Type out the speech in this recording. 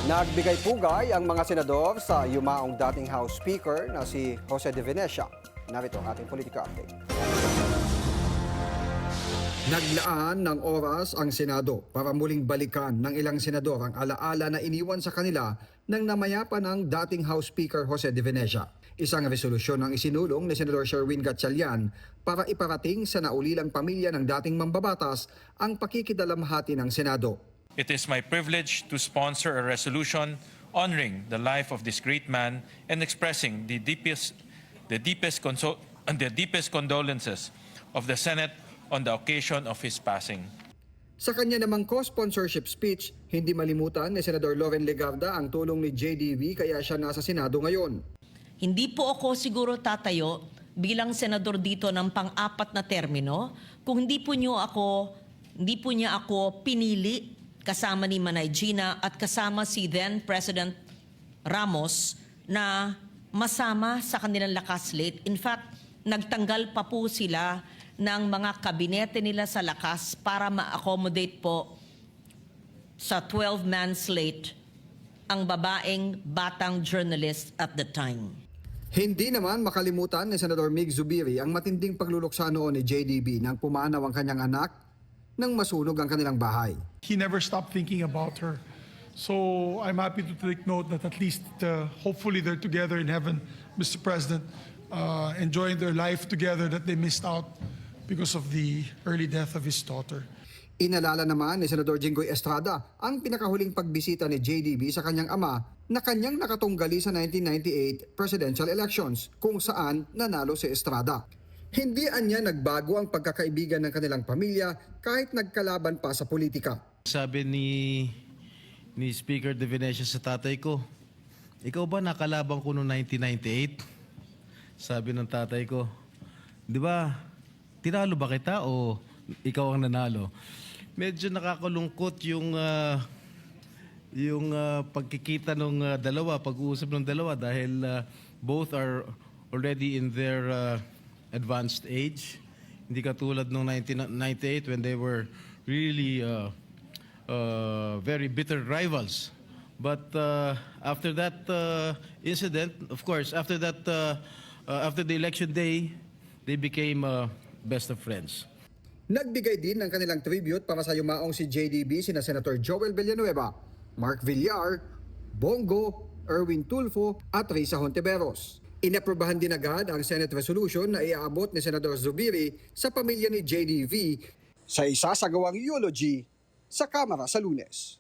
Nagbigay pugay ang mga senador sa yumaong dating House Speaker na si Jose de Venecia. Narito ang ating politika update. Naglaan ng oras ang Senado para muling balikan ng ilang senador ang alaala na iniwan sa kanila ng namayapa ng dating House Speaker Jose de Venecia. Isang resolusyon ang isinulong ni Senador Sherwin Gatchalian para iparating sa naulilang pamilya ng dating mambabatas ang pakikidalamhati ng Senado. It is my privilege to sponsor a resolution honoring the life of this great man and expressing the deepest condolences of the Senate on the occasion of his passing. Sa kanya namang co-sponsorship speech, hindi malimutan ni Senador Loren Legarda ang tulong ni JDV kaya siya nasa Senado ngayon. Hindi po ako siguro tatayo bilang senador dito ng pang-apat na termino kung hindi po niya ako pinili kasama ni Manay Gina at kasama si then President Ramos na masama sa kanilang lakas slate. In fact, nagtanggal pa po sila ng mga kabinete nila sa lakas para ma-accommodate po sa 12-man slate ang babaeng batang journalist at the time. Hindi naman makalimutan ni Senador Mig Zubiri ang matinding pagluluksa noon ni JDB nang pumanaw ang kanyang anak nang masunog ang kanilang bahay. He never stopped thinking about her. So I'm happy to take note that at least hopefully they're together in heaven, Mr. President, enjoying their life together that they missed out because of the early death of his daughter. Inalala naman ni Senador Jinggoy Estrada ang pinakahuling pagbisita ni JDB sa kanyang ama na kanyang nakatunggali sa 1998 presidential elections kung saan nanalo si Estrada. Hindi anya nagbago ang pagkakaibigan ng kanilang pamilya kahit nagkalaban pa sa politika. Sabi ni Speaker de Venecia sa tatay ko, ikaw ba nakalaban ko noong 1998? Sabi ng tatay ko, di ba, tinalo ba kita o ikaw ang nanalo? Medyo nakakalungkot yung pagkikita ng dalawa, pag-uusap ng dalawa dahil both are already in their advanced age. Hindi katulad noong 1998 when they were really very bitter rivals. But after that incident, of course, after the election day, they became best of friends. Nagbigay din ng kanilang tribute para sa yumaong si JDB sina Senator Joel Villanueva, Mark Villar, Bongo, Erwin Tulfo at Risa Hontiveros. Inaprobahan din agad ang Senate resolution na iaabot ni Senador Zubiri sa pamilya ni JDV sa isasagawang eulogy sa Kamara sa Lunes.